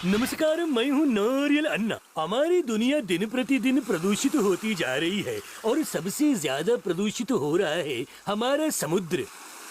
नमस्कार, मैं हूँ नारियल अन्ना। हमारी दुनिया दिन प्रतिदिन प्रदूषित होती जा रही है और सबसे ज्यादा प्रदूषित हो रहा है हमारा समुद्र।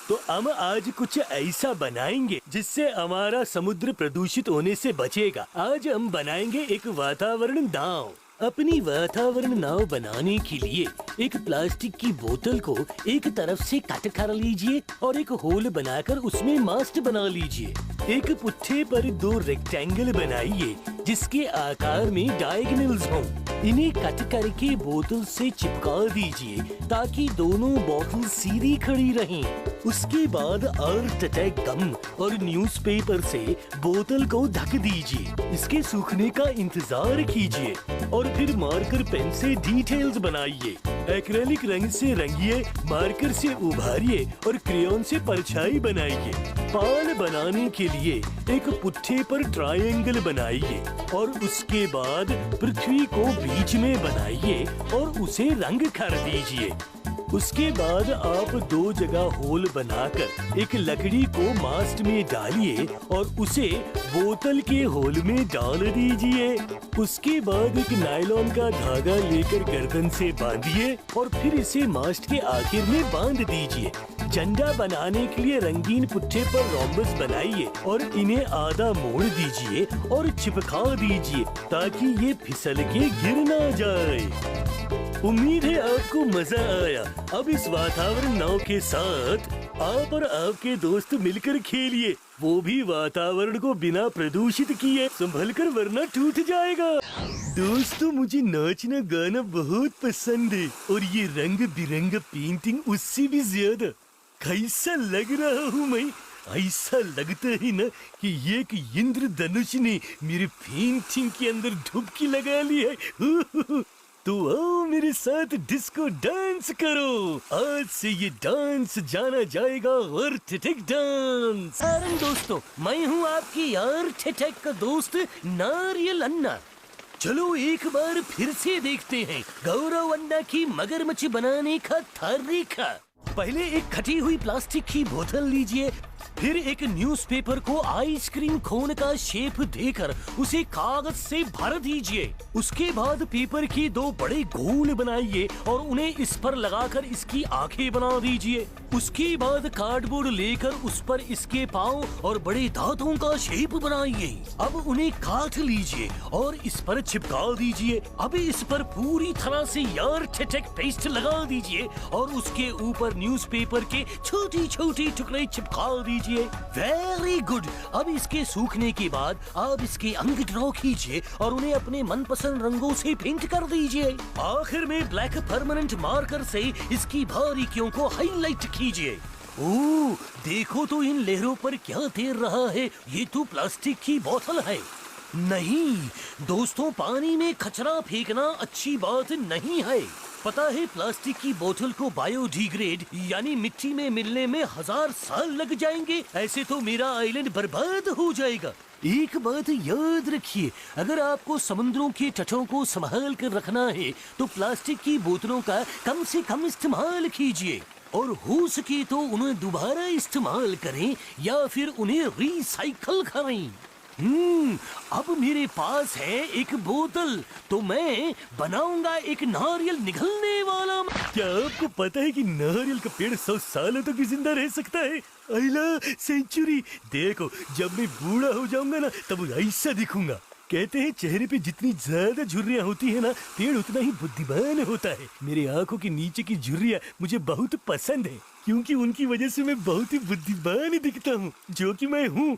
तो हम आज कुछ ऐसा बनाएंगे जिससे हमारा समुद्र प्रदूषित होने से बचेगा। आज हम बनाएंगे एक वातावरण नाव। अपनी वातावरण नाव बनाने के लिए एक प्लास्टिक की बोतल को एक तरफ से कट कर लीजिए और एक होल बनाकर उसमें मास्ट बना लीजिए। एक पुट्ठे पर 2 रेक्टेंगल बनाइए जिसके आकार में डायगोनल्स हों। इन्हें कट करके बोतल से चिपका दीजिए ताकि दोनों बोतल सीधी खड़ी रहें। उसके बाद अर्थ अटैक गम और न्यूज़पेपर से बोतल को ढक दीजिए। इसके सूखने का इंतजार कीजिए और फिर मार्कर पेन से डिटेल्स बनाइए। एक्रेलिक रंग से रंगिए, मार्कर से उभारिए और क्रेयॉन से परछाई बनाइए। पाल बनाने के लिए एक पुट्ठे पर ट्रायंगल बनाइए और उसके बाद पृथ्वी को बीच में बनाइए और उसे रंग कर दीजिए। उसके बाद आप 2 जगह होल बनाकर एक लकड़ी को मास्ट में डालिए और उसे बोतल के होल में डाल दीजिए। उसके बाद एक नायलॉन का धागा लेकर गर्दन से बांधिए और फिर इसे मास्ट के आखिर में बांध दीजिए। झंडा बनाने के लिए रंगीन पुट्ठे पर रोम्बस बनाइए और इन्हें आधा मोड़ दीजिए और चिपका दीजिए ताकि ये फिसल के गिर ना जाए। उम्मीद है आपको मजा आया। अब इस वातावरण नाव के साथ आप और आपके दोस्त मिलकर खेलिए, वो भी वातावरण को बिना प्रदूषित किए। संभल कर वरना टूट जाएगा। दोस्तों, मुझे नाचना गाना बहुत पसंद है और ये रंग बिरंग पेंटिंग उससे भी ज्यादा। कैसा लग रहा हूँ मैं? ऐसा लगता है ना कि एक इंद्रधनुष ने मेरे पेंटिंग के अंदर डुबकी लगा ली है। तो आओ मेरे साथ डिस्को डांस करो। आज से ये डांस जाना जाएगा अर्थेटिक डांस। दोस्तों, मैं हूँ आपकी अर्थेटिक का दोस्त नारियल अन्ना। चलो एक बार फिर से देखते हैं गौरव अन्ना की मगरमच्छ बनाने का तरीका। पहले एक खटी हुई प्लास्टिक की बोतल लीजिए, फिर एक न्यूज़पेपर को आइसक्रीम कोन का शेप देकर उसे कागज से भर दीजिए। उसके बाद पेपर के 2 बड़े गोल बनाइए और उन्हें इस पर लगाकर इसकी आंखें बना दीजिए। उसके बाद कार्डबोर्ड लेकर उस पर इसके पाँव और बड़े दांतों का शेप बनाइए। अब उन्हें काट लीजिए और इस पर चिपका दीजिए। अब इस पर पूरी तरह से अर्थेटिक पेस्ट लगा दीजिए और उसके ऊपर न्यूज़पेपर के छोटी छोटी टुकड़े चिपका दीजिए। Very good. अब इसके सूखने के बाद आप इसके अंग ड्रॉ कीजिए और उन्हें अपने मनपसंद रंगों से पेंट कर दीजिए। आखिर में ब्लैक परमानेंट मार्कर से इसकी बारीकियों को हाईलाइट कीजिए। ओह, देखो तो इन लहरों पर क्या तैर रहा है। ये तो प्लास्टिक की बोतल है। नहीं दोस्तों, पानी में कचरा फेंकना अच्छी बात नहीं है। पता है प्लास्टिक की बोतल को बायोडिग्रेड यानी मिट्टी में मिलने में 1000 साल लग जाएंगे। ऐसे तो मेरा आइलैंड बर्बाद हो जाएगा। एक बात याद रखिए, अगर आपको समुद्रों के तटों को संभाल कर रखना है तो प्लास्टिक की बोतलों का कम से कम इस्तेमाल कीजिए और हो सके तो उन्हें दोबारा इस्तेमाल करें या फिर उन्हें रिसाइकल करें। अब मेरे पास है एक बोतल, तो मैं बनाऊंगा एक नारियल निगलने वाला। क्या आपको पता है कि नारियल का पेड़ 100 सालों तक भी जिंदा रह सकता है? अला सेंचुरी। देखो, जब मैं बूढ़ा हो जाऊंगा ना तब ऐसा दिखूंगा। कहते हैं चेहरे पे जितनी ज्यादा झुर्रियाँ होती है ना, पेड़ उतना ही बुद्धिमान होता है। मेरी आंखों के नीचे की झुर्रियाँ मुझे बहुत पसंद है क्योंकि उनकी वजह से मैं बहुत ही बुद्धिमान दिखता हूँ, जो कि मैं हूँ।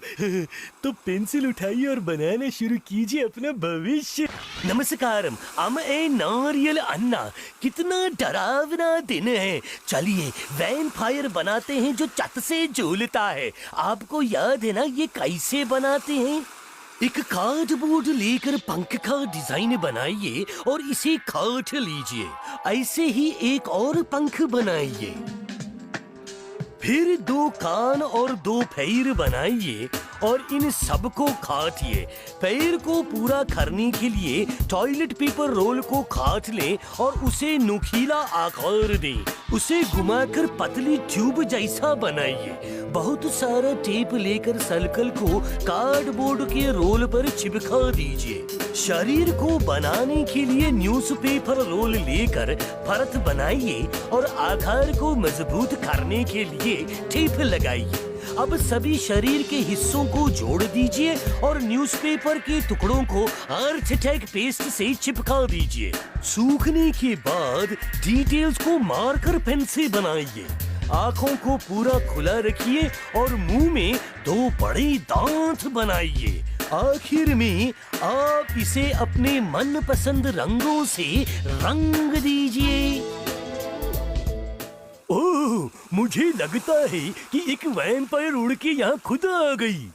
तो पेंसिल उठाइए और बनाना शुरू कीजिए अपना भविष्य। नमस्कार, मैं नारियल अन्ना। कितना डरावना दिन है। चलिए वैम्पायर बनाते हैं जो छत से झूलता है। आपको याद है ना ये कैसे बनाते हैं? एक कार्डबोर्ड लेकर पंख का डिजाइन बनाइए और इसे काट लीजिए। ऐसे ही एक और पंख बनाइए। फिर 2 कान और 2 पैर बनाइए और इन सबको काटिए। पैर को पूरा करने के लिए टॉयलेट पेपर रोल को काट लें और उसे नुकीला आकार दें। उसे घुमाकर पतली ट्यूब जैसा बनाइए। बहुत सारा टेप लेकर सर्कल को कार्डबोर्ड के रोल पर चिपका दीजिए। शरीर को बनाने के लिए न्यूज़पेपर रोल लेकर परत बनाइए और आकार को मजबूत करने के लिए टेप लगाइए। अब सभी शरीर के हिस्सों को जोड़ दीजिए और न्यूज़पेपर के टुकड़ों को आर्थेटेक पेस्ट से चिपका दीजिए। सूखने के बाद डिटेल्स को मार्कर पेन से बनाइए। आंखों को पूरा खुला रखिए और मुंह में 2 बड़े दांत बनाइए। आखिर में आप इसे अपने मनपसंद रंगों से रंग दीजिए। ओह, मुझे लगता है कि एक वैम्पायर उड़ के यहाँ खुद आ गई।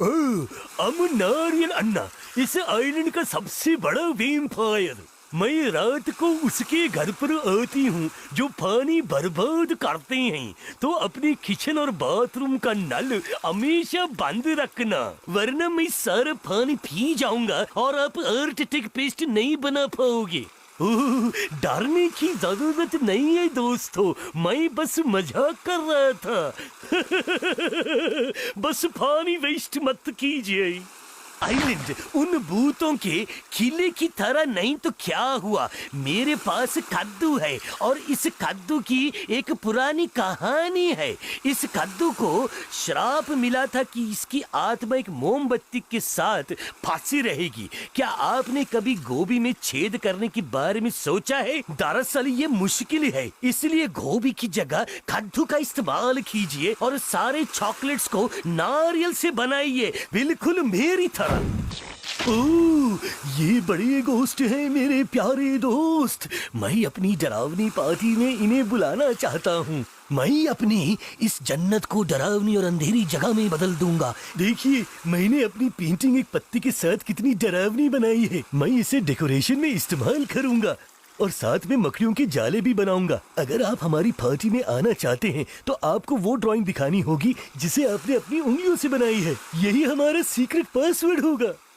ओह, नारियल अन्ना, इस आइलैंड का सबसे बड़ा वैम्पायर। मैं रात को उसके घर पर आती हूँ जो पानी बर्बाद करते हैं, तो अपने किचन और बाथरूम का नल हमेशा बंद रखना, वरना मैं सारा पानी पी जाऊंगा और आप आर्थेटेक पेस्ट नहीं बना पाओगे। ओह, डरने की जरूरत नहीं है दोस्तों, मैं बस मजाक कर रहा था। बस पानी वेस्ट मत कीजिए। आइलैंड उन भूतों के किले की तरह नहीं तो क्या हुआ, मेरे पास कद्दू है और इस कद्दू की एक पुरानी कहानी है। इस कद्दू को श्राप मिला था कि इसकी आत्मा एक मोमबत्ती के साथ फंसी रहेगी। क्या आपने कभी गोभी में छेद करने के बारे में सोचा है? दरअसल ये मुश्किल है, इसलिए गोभी की जगह कद्दू का इस्तेमाल कीजिए और सारे चॉकलेट्स को नारियल से बनाइए, बिल्कुल मेरी तरह। ओह, ये बड़े गोश्त हैं मेरे प्यारे दोस्त। मैं अपनी डरावनी पार्टी में इन्हें बुलाना चाहता हूँ। मैं अपनी इस जन्नत को डरावनी और अंधेरी जगह में बदल दूंगा। देखिए, मैंने अपनी पेंटिंग एक पत्ती के साथ कितनी डरावनी बनाई है। मैं इसे डेकोरेशन में इस्तेमाल करूंगा और साथ में मकड़ियों के जाले भी बनाऊंगा। अगर आप हमारी पार्टी में आना चाहते हैं तो आपको वो ड्राइंग दिखानी होगी जिसे आपने अपनी उंगलियों से बनाई है। यही हमारा सीक्रेट पासवर्ड होगा।